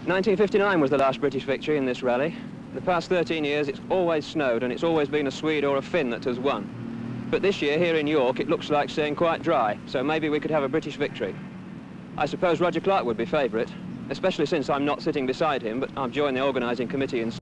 1959 was the last British victory in this rally. The past 13 years it's always snowed and it's always been a Swede or a Finn that has won. But this year here in York it looks like staying quite dry, so maybe we could have a British victory. I suppose Roger Clark would be favourite, especially since I'm not sitting beside him, but I've joined the organising committee in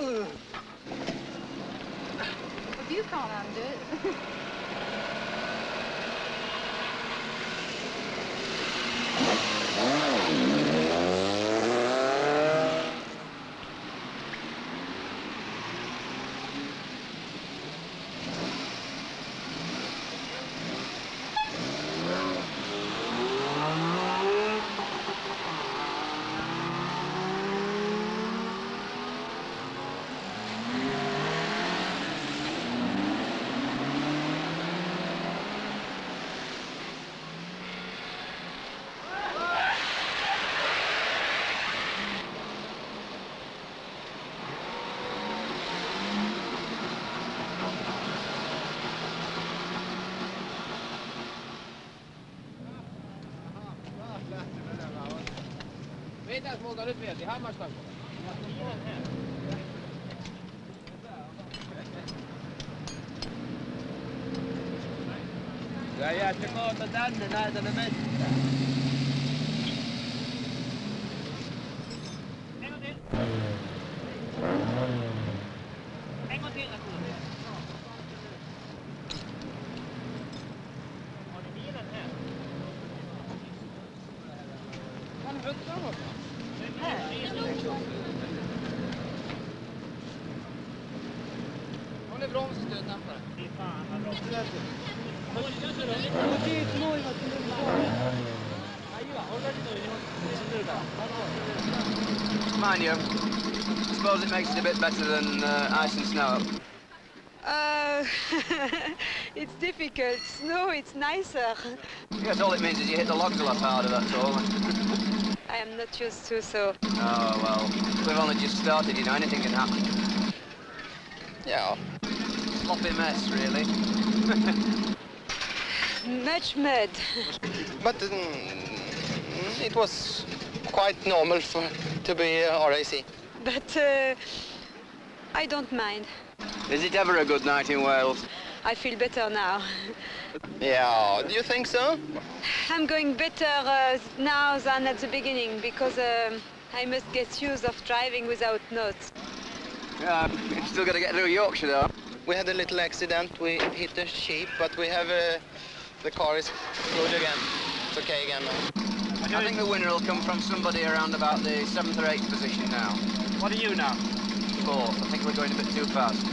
If you can't handle it. Mitäs multa nyt vietiin? Hammastanko? Ja jäätte kohta tänne, näitä ne metsää. En gång till. Har ni bilen här? Kan du högt framåt? Har ni broms och stötdämpare? Fy fan vad bra. Mind you, I suppose it makes it a bit better than ice and snow. It's difficult. Snow, it's nicer. Yes, all it means is you hit the logs a lot harder, that's all. I am not used to, so... Oh, well, we've only just started, you know, anything can happen. Yeah. Sloppy mess, really. Much mud. But it was quite normal to be RAC. But I don't mind. Is it ever a good night in Wales? I feel better now. Yeah, do you think so? I'm going better now than at the beginning because I must get used of driving without notes. Yeah, you're still got to get through Yorkshire, though. We had a little accident. We hit a sheep, but we have the car is good again. It's okay again now. I think the winner will come from somebody around about the 7th or 8th position now. What are you now? 4th. I think we're going a bit too fast.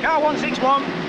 Car 161.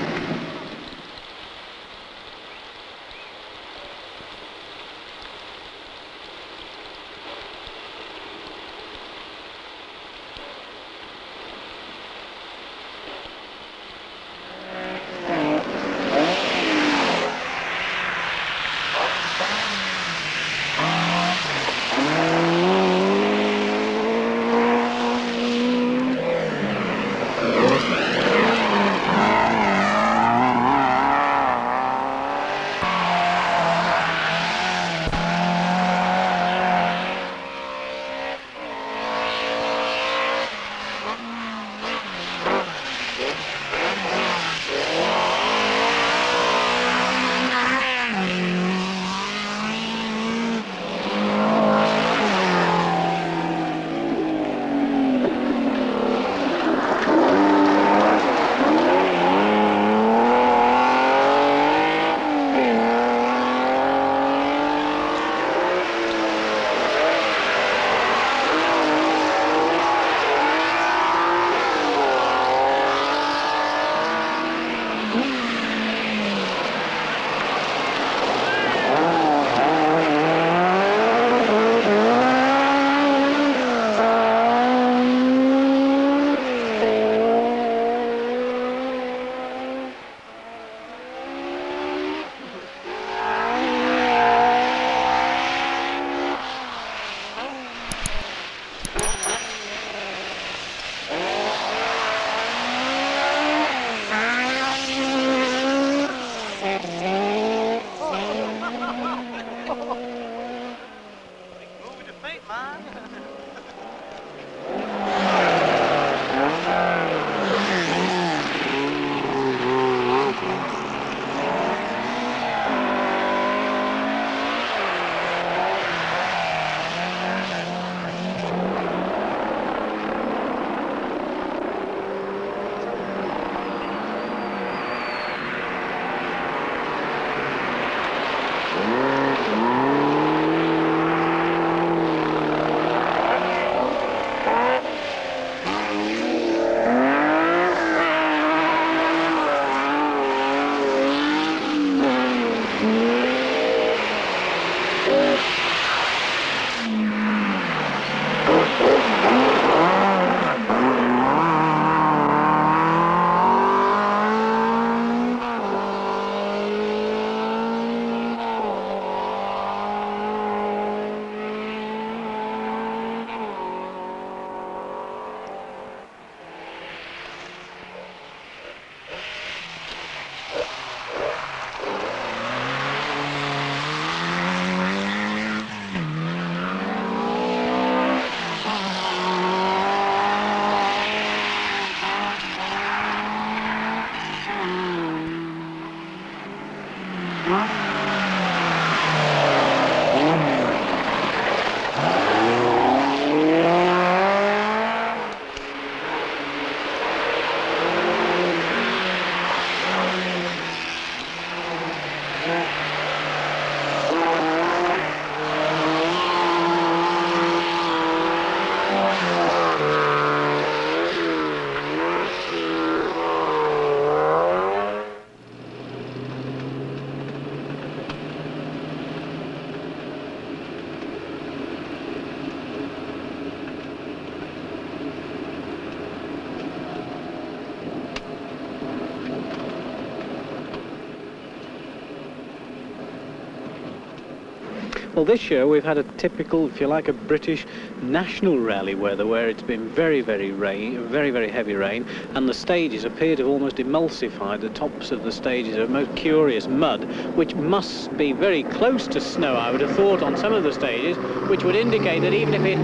Well, this year we've had a typical, if you like, a British national rally weather where it's been very, very heavy rain, and the stages appear to have almost emulsified. The tops of the stages are most curious mud, which must be very close to snow, I would have thought, on some of the stages, which would indicate that even if it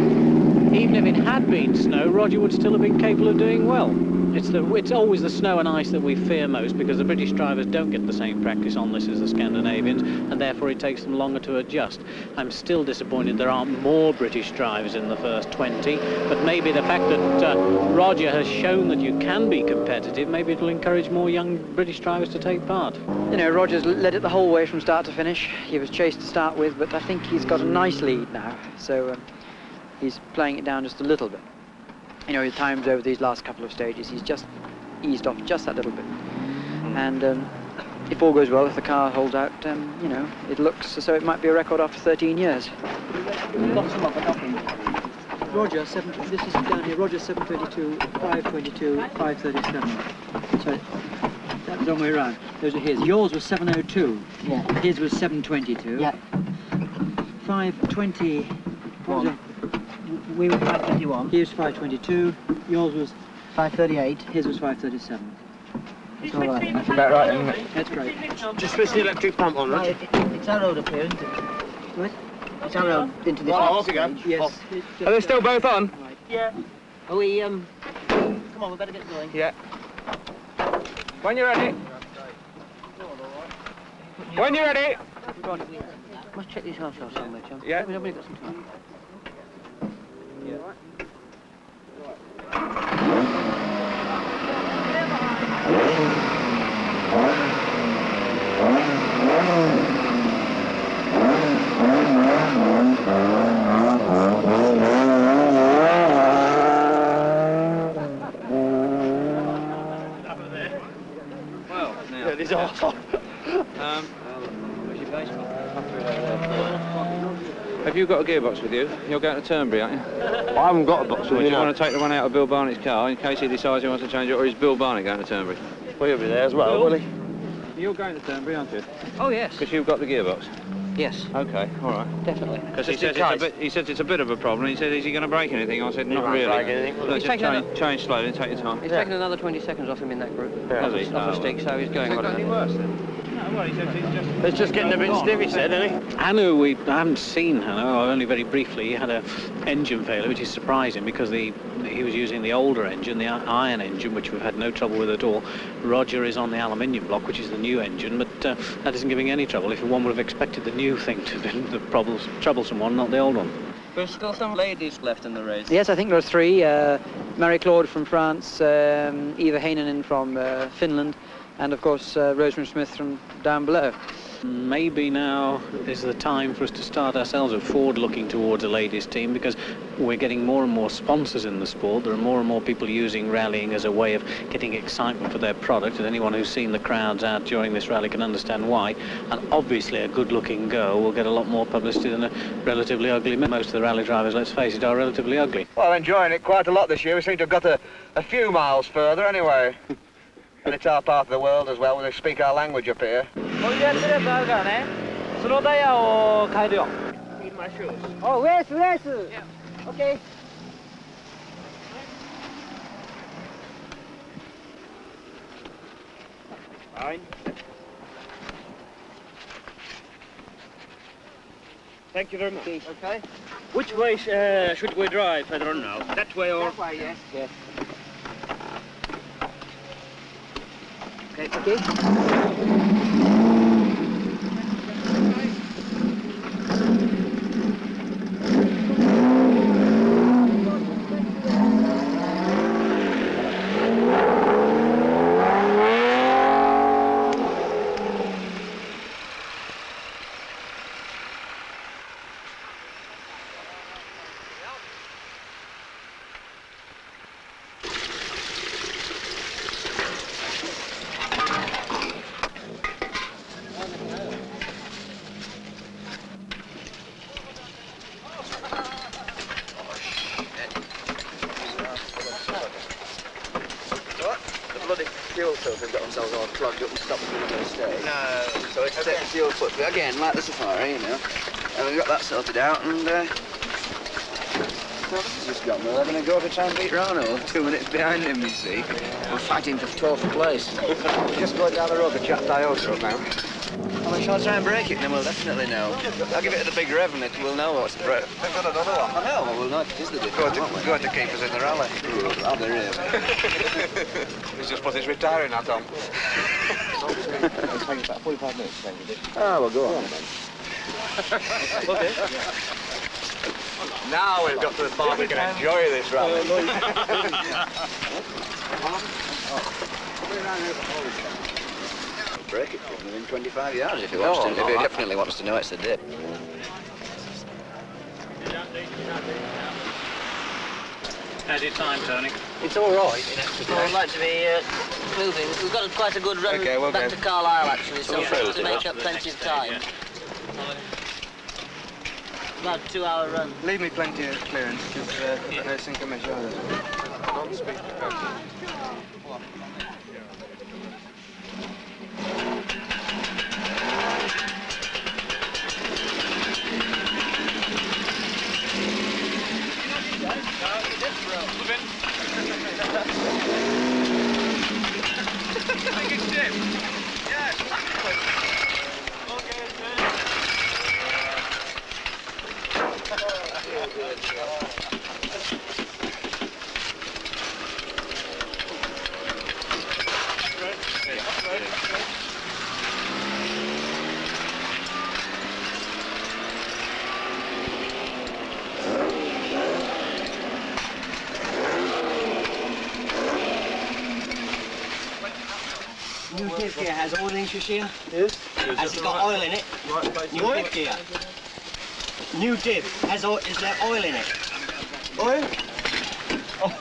had been snow, Roger would still have been capable of doing well. It's always the snow and ice that we fear most, because the British drivers don't get the same practice on this as the Scandinavians, and therefore it takes them longer to adjust. I'm still disappointed there aren't more British drivers in the first 20, but maybe the fact that Roger has shown that you can be competitive, maybe it'll encourage more young British drivers to take part. You know, Roger's led it the whole way from start to finish. He was chased to start with, but I think he's got a nice lead now, so he's playing it down just a little bit. You know, at times over these last couple of stages, he's just eased off just that little bit. And if all goes well, if the car holds out, you know, it looks as though it might be a record after 13 years. Roger, this is down here, Roger 722, 522, 537. Sorry, that was the wrong way around. Those are his. Yours was 702. Yeah. His was 722. Yeah. 520. What was it? We were 521. He was 522. Yours was 538. His was 537. That's all right. That's about right, isn't it? That's great. Just switch the electric pump on, right? It's our road up here, isn't it? What? It's our road into this. Oh, off you go. Yes. Off. Are they still both on? Right. Yeah. Are we, come on, we better get going. Yeah. When you're ready. When you're ready. Go on. Must check these half shots somewhere, John. Yeah. We've only got some time. Well, now. It is off. Where's your baseball? Have you got a gearbox with you? You're going to Turnberry, aren't you? I haven't got a box with Do me you now. want to take the one out of Bill Barnett's car in case he decides he wants to change it, or is Bill Barnett going to Turnberry? Well, you'll be there as well, will he? You're going to Turnberry, aren't you? Oh, yes. Because you've got the gearbox. Yes, Okay, all right. definitely. Because he says it's a bit of a problem. He said, is he going to break anything? I said, not won't really. break anything, will he? Look, just change slowly, take your time. He's taken another 20 seconds off him in that group. Has he? Off a stick, so he's going Has it got any worse then? No, well, he says he's just... It's just getting a bit stiff, he said, isn't he? Hanno, I haven't seen Hanno, only very briefly. He had an engine failure, which is surprising because he was using the older engine, the iron engine, which we've had no trouble with at all. Roger is on the aluminium block, which is the new engine, but that isn't giving any trouble. If one would have expected the new thing to be the troublesome one, not the old one. There's still some ladies left in the race. Yes, I think there are three. Marie-Claude from France, Eva Heinonen from Finland, and of course Rosemary Smith from down below. Maybe now is the time for us to start ourselves at Ford looking towards a ladies team, because we're getting more and more sponsors in the sport. There are more and more people using rallying as a way of getting excitement for their product, and anyone who's seen the crowds out during this rally can understand why. And obviously a good looking girl will get a lot more publicity than a relatively ugly man. Most of the rally drivers, let's face it, are relatively ugly. Well, enjoying it quite a lot this year. We seem to have got a few miles further anyway. And it's our part of the world as well, we speak our language up here. Need my shoes. Oh, race! Yeah. Okay. Fine. Thank you very much. Okay. Which way should we drive? I don't know. That way or... That way, yes. Yes. Okay. Fuel filter got themselves all plugged up and stopped at the stage. No. So it's set the fuel foot again, like the Safari, you know. And we've got that sorted out, and well, this has just gone. We're going to go to try and beat Rano. 2 minutes behind him, you see. We're fighting for 12th place. We're just going down the road to chat Toyota up now. Well, shall I try and break it, and then we'll definitely know. I'll give it the big rev, and we'll know what's the break. We've got another one. I know, well, we'll know it is the difference, going to keep us in the rally. Ooh, I'll be real. He's just put his retiring hat on. It's taking about 45 minutes to change it. Oh, well, go on then. Okay. Now we've got to the part we can enjoy this rally. Break it within 25 yards if he wants to. If he definitely wants to know it's a dip. How's your time, Tony? It's all right in extra Well, I'd like to be moving. We've got quite a good run back to Carlisle, actually, so to make up plenty of time. About a 2-hour run. Leave me plenty of clearance, because I've got no sink on my shoulders. New div gear has oil in Shashir? Yes. Has it got oil in it? New div gear. New div has is there oil in it? Oil? Oh.